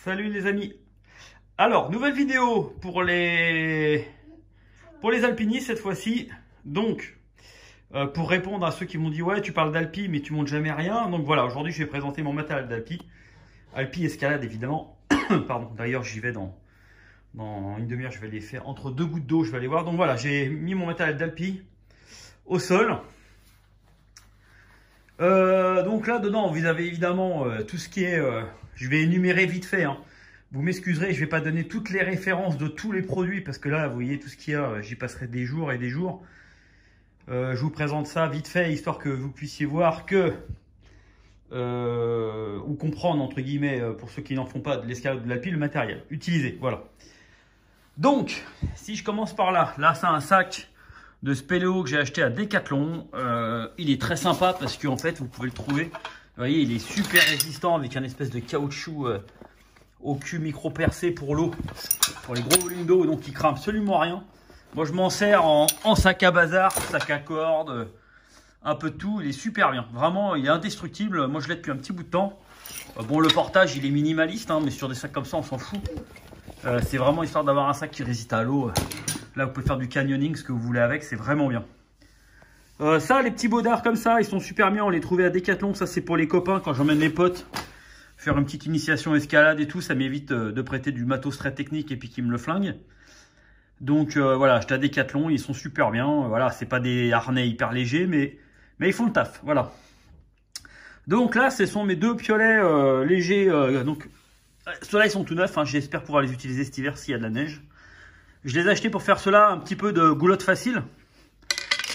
Salut les amis. Alors, nouvelle vidéo pour les alpinistes cette fois-ci. Donc, pour répondre à ceux qui m'ont dit ouais, tu parles d'Alpi mais tu montes jamais rien. Donc voilà, aujourd'hui je vais présenter mon matériel d'Alpi. Alpi escalade évidemment. Pardon, d'ailleurs j'y vais dans une demi-heure, je vais les faire entre deux gouttes d'eau, je vais aller voir. Donc voilà, j'ai mis mon matériel d'Alpi au sol. Donc là dedans vous avez évidemment tout ce qui est, je vais énumérer vite fait, hein. Vous m'excuserez, je vais pas donner toutes les références de tous les produits parce que là vous voyez tout ce qu'il y a, j'y passerai des jours et des jours. Je vous présente ça vite fait histoire que vous puissiez voir que ou comprendre entre guillemets pour ceux qui n'en font pas de l'escalade de l'Alpi le matériel utilisé. Voilà. Donc si je commence par là, c'est un sac de spéléo que j'ai acheté à Decathlon. Il est très sympa parce qu'en fait vous pouvez le trouver. Vous voyez, il est super résistant avec un espèce de caoutchouc au cul micro percé pour l'eau, pour les gros volumes d'eau, donc il crame absolument rien. Moi je m'en sers en sac à bazar, sac à cordes, un peu de tout. Il est super bien, vraiment il est indestructible. Moi je l'ai depuis un petit bout de temps. Bon, le portage il est minimaliste, hein, mais sur des sacs comme ça on s'en fout. C'est vraiment histoire d'avoir un sac qui résiste à l'eau. Là vous pouvez faire du canyoning, ce que vous voulez avec, c'est vraiment bien. Ça, les petits baudards comme ça, ils sont super bien. On les trouvait à Decathlon. Ça, c'est pour les copains quand j'emmène les potes faire une petite initiation escalade et tout. Ça m'évite de prêter du matos très technique et puis qu'ils me le flinguent. Donc voilà, j'étais à Decathlon. Ils sont super bien. Voilà, c'est pas des harnais hyper légers, mais ils font le taf. Voilà. Donc là, ce sont mes deux piolets légers. Donc ceux-là, ils sont tout neufs, hein. J'espère pouvoir les utiliser cet hiver s'il y a de la neige. Je les ai achetés pour faire cela un petit peu de goulotte facile.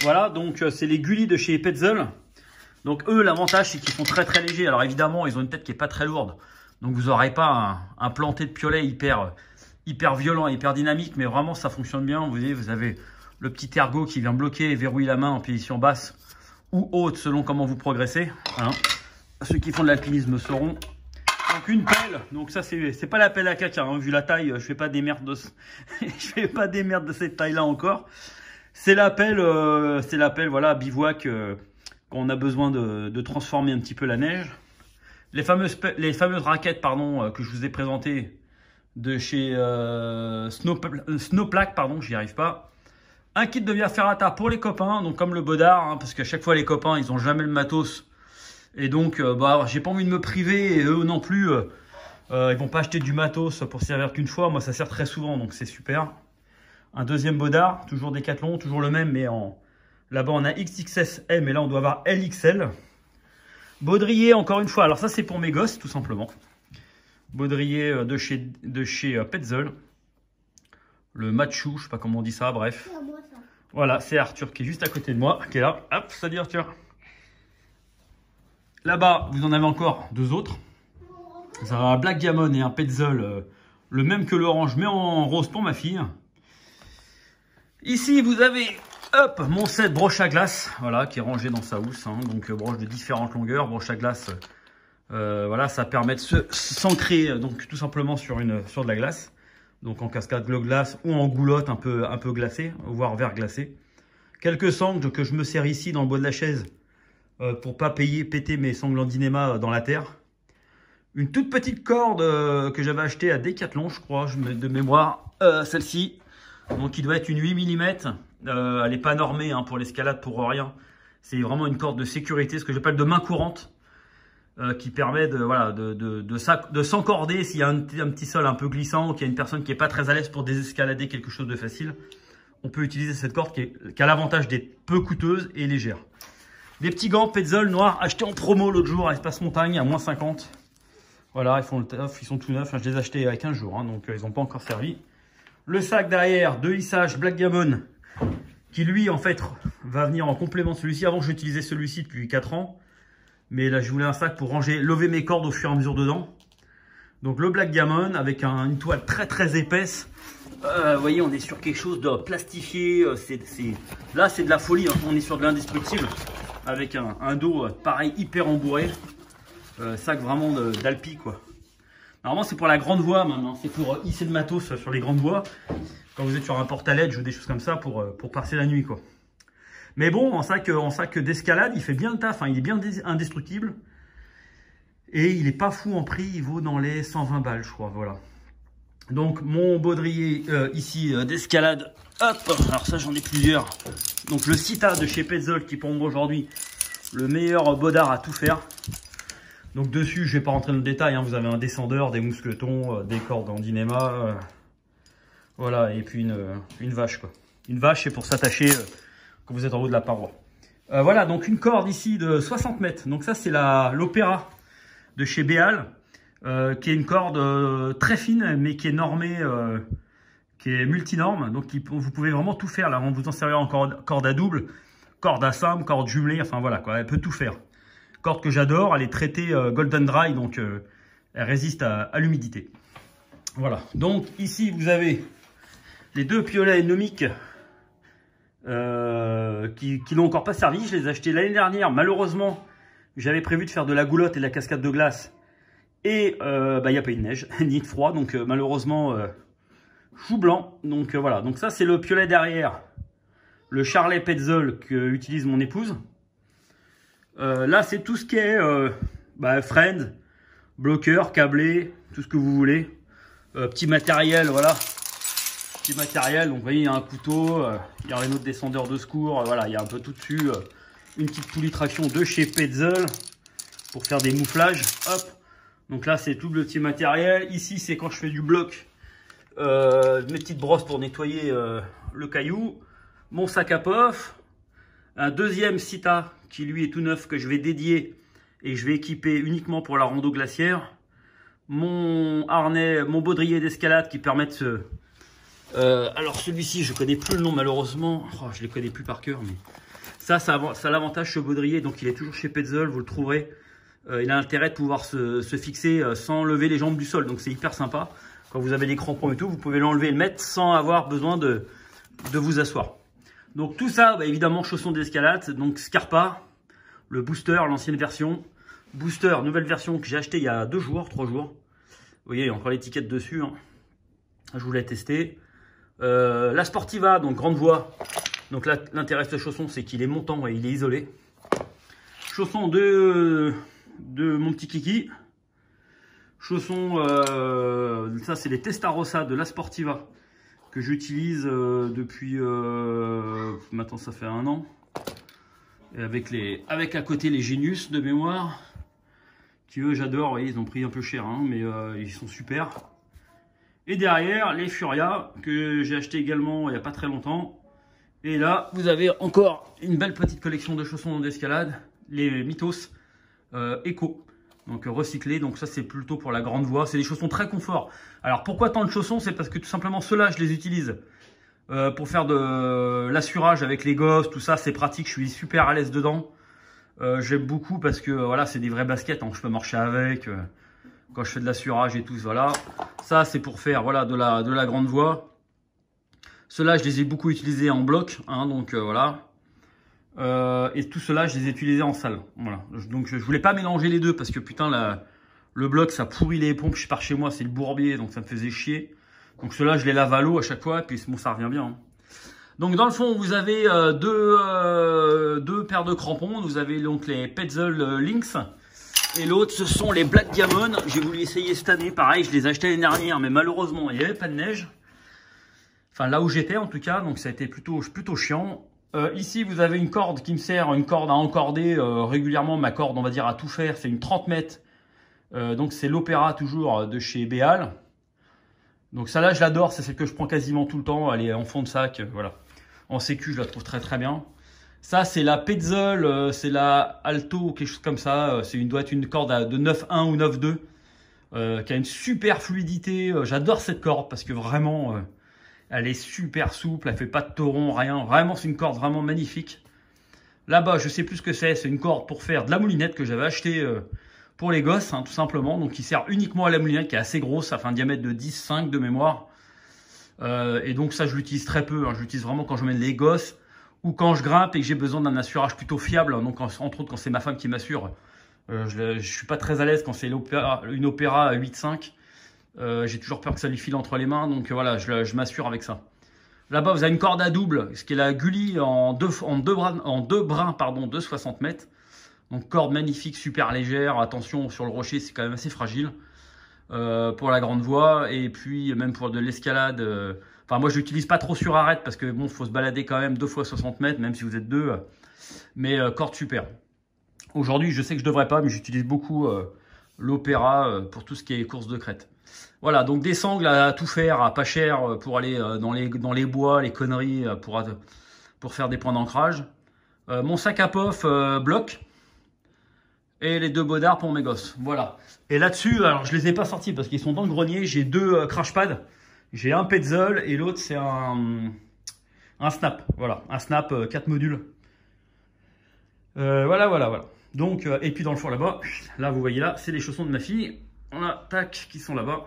Voilà, donc c'est les Gulli de chez Petzl. Donc eux, l'avantage c'est qu'ils sont très très légers. Alors évidemment, ils ont une tête qui est pas très lourde. Donc vous n'aurez pas un planté de piolet hyper violent, hyper dynamique. Mais vraiment, ça fonctionne bien. Vous voyez, vous avez le petit ergot qui vient bloquer et verrouiller la main en position basse ou haute selon comment vous progressez. Hein. Ceux qui font de l'alpinisme sauront. Donc une pelle. Donc ça, c'est pas la pelle à caca. Hein. Vu la taille, je fais pas des merdes de, je fais pas des merdes de cette taille-là encore. C'est l'appel, voilà, bivouac, quand on a besoin de transformer un petit peu la neige. Les fameuses raquettes, pardon, que je vous ai présentées de chez Snowplaque, pardon, j'y arrive pas. Un kit de Via Ferrata pour les copains, donc comme le Baudard, hein, parce qu'à chaque fois les copains, ils ont jamais le matos. Et donc, j'ai pas envie de me priver, et eux non plus, ils vont pas acheter du matos pour servir qu'une fois. Moi, ça sert très souvent, donc c'est super. Un deuxième Baudard, toujours Decathlon, toujours le même, mais là-bas on a XXSM et là on doit avoir LXL. Baudrier, encore une fois, alors ça c'est pour mes gosses tout simplement. Baudrier de chez Petzl. Le Matchou, je sais pas comment on dit ça, bref. Voilà, c'est Arthur qui est juste à côté de moi, qui est là. Hop, salut Arthur. Là-bas, vous en avez encore deux autres. Vous avez un Black Diamond et un Petzl, le même que l'orange, mais en rose pour ma fille. Ici, vous avez hop, mon set broche à glace, voilà, qui est rangé dans sa housse. Hein, donc, broche de différentes longueurs, broche à glace. Voilà, ça permet de s'ancrer donc tout simplement sur de la glace. Donc en cascade glace ou en goulotte un peu glacée, voire verglacée. Quelques sangles que je me sers ici dans le bois de la chaise pour pas péter mes sangles en dynéma dans la terre. Une toute petite corde que j'avais achetée à Decathlon, je crois, de mémoire, celle-ci. Donc il doit être une 8 mm, elle n'est pas normée hein, pour l'escalade, pour rien. C'est vraiment une corde de sécurité, ce que j'appelle de main courante, qui permet de s'encorder s'il y a un petit sol un peu glissant ou qu'il y a une personne qui n'est pas très à l'aise pour désescalader quelque chose de facile. On peut utiliser cette corde qui a l'avantage d'être peu coûteuse et légère. Des petits gants Petzl noirs achetés en promo l'autre jour à Espace Montagne à moins 50. Voilà, ils font le taf, ils sont tout neufs, je les ai achetés il y a 15 jours, hein, donc ils n'ont pas encore servi. Le sac derrière de hissage Black Diamond qui lui en fait va venir en complément de celui-ci. Avant j'utilisais celui-ci depuis 4 ans. Mais là je voulais un sac pour lever mes cordes au fur et à mesure dedans. Donc le Black Diamond avec une toile très très épaisse. Vous voyez on est sur quelque chose de plastifié. Là c'est de la folie, hein. On est sur de l'indestructible. Avec un dos pareil hyper embourré. Sac vraiment d'Alpi quoi. Normalement, c'est pour la grande voie maintenant. C'est pour hisser le matos sur les grandes voies. Quand vous êtes sur un porte-à-ledge ou des choses comme ça pour passer la nuit, quoi. Mais bon, en sac d'escalade, il fait bien le taf. Hein. Il est bien indestructible. Et il n'est pas fou en prix, il vaut dans les 120 balles, je crois. Voilà. Donc mon baudrier ici d'escalade. Hop, alors ça j'en ai plusieurs. Donc le Sita de chez Petzl qui pour moi aujourd'hui le meilleur baudard à tout faire. Donc dessus je vais pas rentrer dans le détail, hein. Vous avez un descendeur, des mousquetons, des cordes en dynéma. Voilà, et puis une vache quoi. Une vache c'est pour s'attacher quand vous êtes en haut de la paroi. Voilà, donc une corde ici de 60 mètres. Donc ça c'est l'Opéra de chez Béal. Qui est une corde très fine, mais qui est normée, qui est multinorme. Donc vous pouvez vraiment tout faire. Là, on vous en servir en corde à double, corde à simple, corde jumelée. Enfin voilà, quoi, elle peut tout faire. Corde que j'adore, elle est traitée Golden Dry, donc elle résiste à l'humidité. Voilà. Donc ici, vous avez les deux piolets nomiques qui n'ont encore pas servi. Je les ai achetés l'année dernière. Malheureusement, j'avais prévu de faire de la goulotte et de la cascade de glace. Et il n'y a pas eu de neige, ni de froid, donc malheureusement, chou blanc. Donc voilà, donc ça c'est le piolet derrière, le Charlet Petzl que utilise mon épouse. Là c'est tout ce qui est friend, bloqueur, câblé, tout ce que vous voulez. Petit matériel, voilà. Petit matériel, donc vous voyez il y a un couteau, il y a un autre descendeur de secours, voilà, il y a un peu tout dessus. Une petite poulie traction de chez Petzl pour faire des mouflages, hop. Donc là, c'est tout le petit matériel. Ici, c'est quand je fais du bloc, mes petites brosses pour nettoyer le caillou. Mon sac à pof. Un deuxième Sita qui lui est tout neuf que je vais dédier et je vais équiper uniquement pour la rando glaciaire. Mon harnais, mon baudrier d'escalade qui permet de se... alors celui-ci, je connais plus le nom malheureusement. Oh, je les connais plus par cœur. Mais ça a l'avantage ce baudrier. Donc il est toujours chez Petzl, vous le trouverez. Il a intérêt de pouvoir se fixer sans lever les jambes du sol. Donc c'est hyper sympa. Quand vous avez des crampons et tout, vous pouvez l'enlever et le mettre sans avoir besoin de vous asseoir. Donc tout ça, évidemment, chaussons d'escalade. Donc Scarpa, le booster, l'ancienne version. Booster, nouvelle version que j'ai acheté il y a 2 jours, 3 jours. Vous voyez, il y a encore l'étiquette dessus. Hein. Je voulais tester. La Sportiva, donc grande voie. Donc là, l'intérêt de ce chausson, c'est qu'il est montant et il est isolé. Chausson de mon petit kiki. Chaussons, ça c'est les Testarossa de la Sportiva que j'utilise depuis maintenant ça fait 1 an. Et avec à côté les Genius de mémoire qui eux j'adore. Vous voyez, ils ont pris un peu cher hein, mais ils sont super. Et derrière les Furia que j'ai acheté également il n'y a pas très longtemps. Et là vous avez encore une belle petite collection de chaussons d'escalade, les Mythos Eco, donc recyclés. Donc ça c'est plutôt pour la grande voie, c'est des chaussons très confort. Alors pourquoi tant de chaussons? C'est parce que tout simplement ceux-là je les utilise pour faire de l'assurage avec les gosses, tout ça c'est pratique, je suis super à l'aise dedans. J'aime beaucoup parce que voilà, c'est des vraies baskets, hein, je peux marcher avec quand je fais de l'assurage et tout. Voilà, ça c'est pour faire voilà de la grande voie. Ceux-là je les ai beaucoup utilisés en bloc hein, donc voilà. Et tout cela, je les ai utilisés en salle. Voilà. Donc je voulais pas mélanger les deux parce que putain, le bloc ça pourrit les pompes. Je pars chez moi, c'est le bourbier, donc ça me faisait chier. Donc ceux-là, je les lave à l'eau à chaque fois, et puis bon, ça revient bien. Hein. Donc dans le fond, vous avez deux paires de crampons. Vous avez donc les Petzl Lynx. Et l'autre, ce sont les Black Diamond. J'ai voulu essayer cette année. Pareil, je les ai achetés l'année dernière, mais malheureusement, il n'y avait pas de neige. Enfin, là où j'étais en tout cas, donc ça a été plutôt chiant. Ici, vous avez une corde qui me sert, une corde à encorder régulièrement. Ma corde, on va dire, à tout faire, c'est une 30 mètres. Donc, c'est l'Opéra toujours de chez Béal. Donc, ça là, je l'adore. C'est celle que je prends quasiment tout le temps. Elle est en fond de sac. Voilà. En sécu, je la trouve très très bien. Ça, c'est la Petzl. C'est la Alto, quelque chose comme ça. Doit être une corde de 9,1 ou 9,2 qui a une super fluidité. J'adore cette corde parce que vraiment... elle est super souple, elle fait pas de tauron, rien. Vraiment, c'est une corde vraiment magnifique. Là-bas, je sais plus ce que c'est. C'est une corde pour faire de la moulinette que j'avais acheté pour les gosses, hein, tout simplement. Donc, qui sert uniquement à la moulinette, qui est assez grosse. Ça fait un diamètre de 10,5 de mémoire. Et donc, ça, je l'utilise très peu. Hein. Je l'utilise vraiment quand je mène les gosses ou quand je grimpe et que j'ai besoin d'un assurage plutôt fiable. Donc, entre autres, quand c'est ma femme qui m'assure, je suis pas très à l'aise quand c'est une Opéra à 8,5. J'ai toujours peur que ça lui file entre les mains, donc voilà, je m'assure avec ça. Là-bas, vous avez une corde à double, ce qui est la Gulli en deux brins, de 60 mètres. Donc corde magnifique, super légère. Attention sur le rocher, c'est quand même assez fragile pour la grande voie. Et puis même pour de l'escalade. Enfin moi je l'utilise pas trop sur arête parce que bon, faut se balader quand même 2 fois 60 mètres, même si vous êtes deux. Mais corde super. Aujourd'hui, je sais que je devrais pas, mais j'utilise beaucoup l'Opéra pour tout ce qui est course de crête. Voilà, donc des sangles à tout faire, à pas cher pour aller dans les bois, les conneries, pour faire des points d'ancrage. Mon sac à pof bloc et les 2 bodards pour mes gosses. Voilà. Et là-dessus, alors je les ai pas sortis parce qu'ils sont dans le grenier. J'ai 2 crash pads. J'ai un Petzl et l'autre c'est un snap. Voilà, un snap 4 modules. Voilà. Donc, et puis dans le four là-bas, là vous voyez là, c'est les chaussons de ma fille. On a, tac, qui sont là-bas.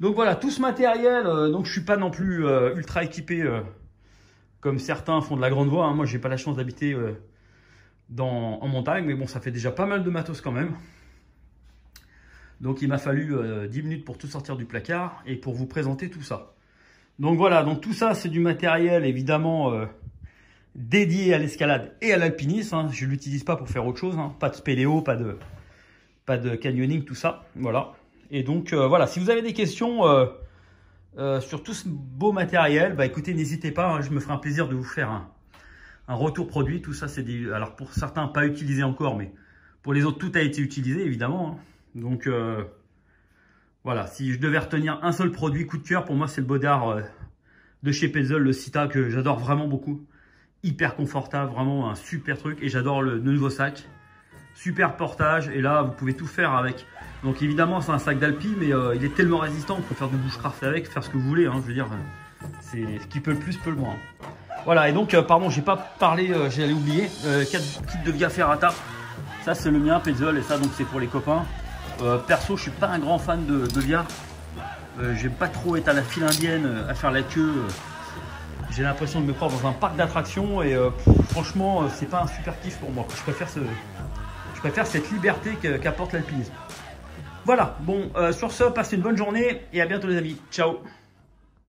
Donc voilà, tout ce matériel, donc je suis pas non plus ultra équipé comme certains font de la grande voie. Hein. Moi, j'ai pas la chance d'habiter en montagne, mais bon, ça fait déjà pas mal de matos quand même. Donc il m'a fallu 10 minutes pour tout sortir du placard et pour vous présenter tout ça. Donc voilà, donc tout ça, c'est du matériel évidemment dédié à l'escalade et à l'alpinisme. Hein. Je ne l'utilise pas pour faire autre chose, hein. Pas de spéléo, pas de canyoning, tout ça. Voilà. Et donc voilà, si vous avez des questions sur tout ce beau matériel, bah écoutez, n'hésitez pas, hein, je me ferai un plaisir de vous faire un retour produit. Tout ça, c'est des... Alors pour certains, pas utilisé encore, mais pour les autres, tout a été utilisé, évidemment. Hein. Donc voilà, si je devais retenir un seul produit coup de cœur, pour moi, c'est le bodard de chez Petzl, le Sita, que j'adore vraiment beaucoup. Hyper confortable, vraiment un super truc. Et j'adore le nouveau sac. Super portage. Et là, vous pouvez tout faire avec. Donc évidemment, c'est un sac d'alpi, mais il est tellement résistant. On peut faire du bushcraft avec, faire ce que vous voulez. Hein, je veux dire, c'est ce qui peut le plus, peut le moins. Voilà, et donc, pardon, j'ai pas parlé, j'allais oublier. 4 kits de Via Ferrata. Ça, c'est le mien, Petzl. Et ça, donc, c'est pour les copains. Perso, je suis pas un grand fan de Via. J'aime pas trop être à la file indienne, à faire la queue. J'ai l'impression de me croire dans un parc d'attractions et franchement, c'est pas un super kiff pour moi. Je préfère cette liberté qu'apporte l'alpinisme. Voilà, bon, sur ce, passez une bonne journée et à bientôt les amis. Ciao!